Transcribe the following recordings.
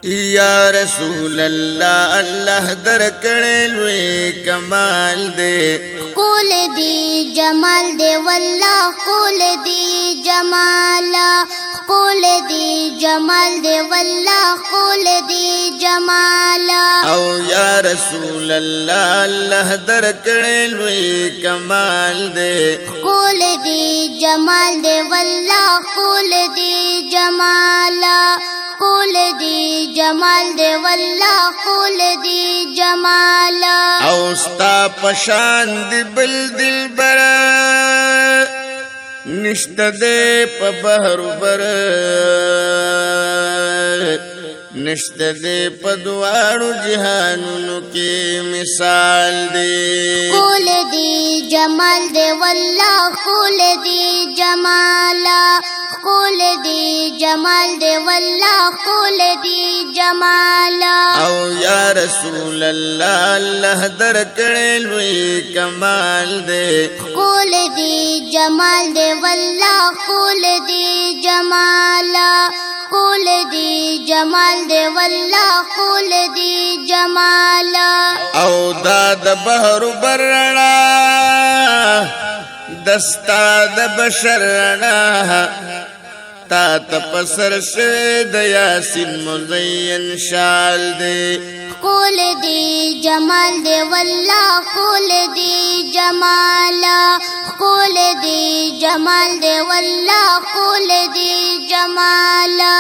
یا رسول اللہ اللہ درکڑے لوی کمال دے قول دی جمال دے واللہ قول دی جمالا قول دی جمال دے واللہ قول دی جمالا او یا رسول اللہ اللہ درکڑے لوی کمال دے قول دی جمال دے واللہ قول دی جمالا قول دی جمال دے واللہ قول دی جمالا او ستا پشان دی بل دل برا نشت دے پا بحر بر نشت دے پا دوارو جہانونو کی مثال دے قول دی جمال دے واللہ قول دی جمالا قول دی جمال دے واللہ قول دی جمالا او یا رسول اللہ اللہ درکڑے لوی کمال دے قول دی جمال دے واللہ قول دی جمالا قول دی جمال دے واللہ قول دی جمالا او داد بحر برنا دستا د بشر رنا تا تپسر شد یاسین مزین شال دے قول دی جمال دے واللہ قول دی جمالا قول دی جمال دے واللہ قول دی جمالا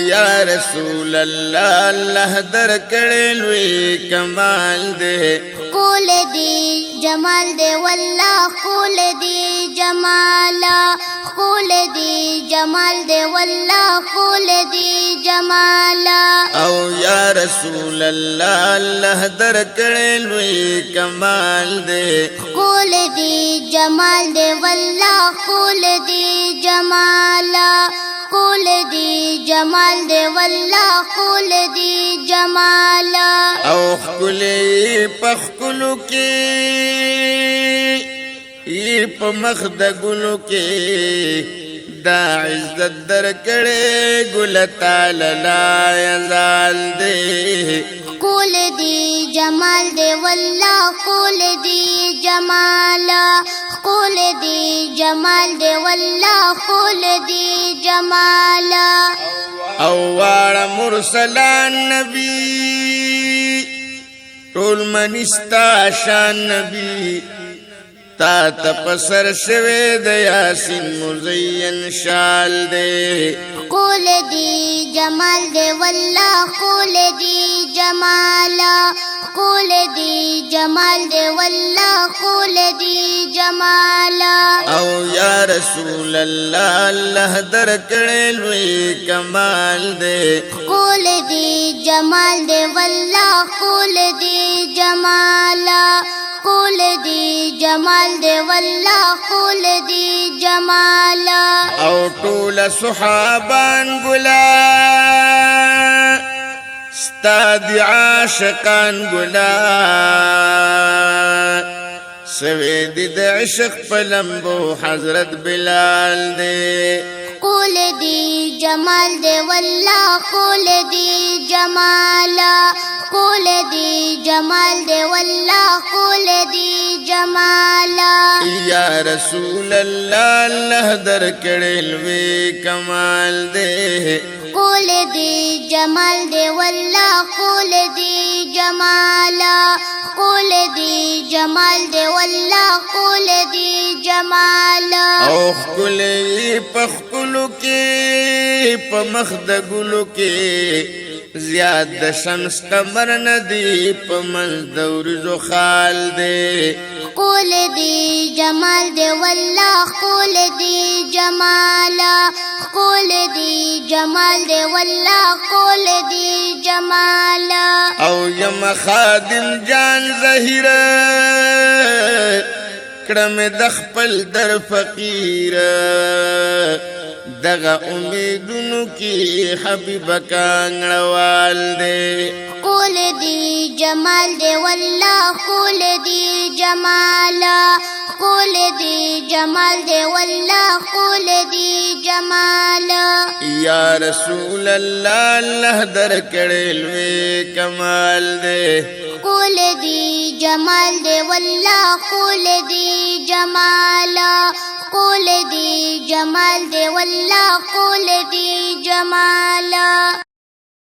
یا رسول اللہ اللہ درکڑے لوی کمال دے قول دی جمال دے واللہ قول دی جمالا قول دی جمال دے واللہ قول دی جمالا او یا رسول اللہ اللہ درکڑے لوی کمال دے قول دی جمال دے واللہ قول دی جمالا قول دی جمال دے واللہ قول دی جمالا او خکلی پخکلو کی ای پا مخد گلو کی دا عزت درکڑے گلتا للا یزال دے قول دی جمال دے واللہ قول دی جمالا قول دی جمال دے واللہ قول دی جمالا او وار مرسلان نبی ټول منستا شان نبی تا تپسر شوی د یاسین مزین شال دے قول دی جمال دے واللہ قول دی جمالا قول دی جمال دے واللہ قول دی جمالا او یا رسول اللہ اللہ درکڑے لوی کمال دے قول دی جمال دے واللہ قول دی جمالا قول دی جمال دے واللہ قول دی جمالا او ټول صحابان گلا ستا دی عاشقان گلا سوید د عشق پلمبو حضرت بلال دے قول دی جمال دے واللہ قول دی جمالا قول دی جمال دے واللہ قول دی جمالا یا رسول اللہ اللہ درکڑے لوی کمال دے قول دی جمال دے واللہ قول دی جمالا قول دی جمال دے واللہ قول دی جمالا او خکلی پخکلو کی پا مخد گلو کی زیاد د شمس قمر ندی پا منز دورزو خال دے قول دی جمال دے واللہ قول دی جمالا قول دی جمال دے واللہ قول دی جمالا او یم خادم جان ظہیر کڑم دخپل در فقیر دغا امیدونو کی حبیب کانگڑوال دے قول دی جمال دے واللہ قول دی جمالا خول دی جمال دی والله خول دی جمال یا رسول الله الله در کړي لوی کمال دے خول دی جمال دی والله خول دی جمال خول دی جمال دی والله خول دی جمال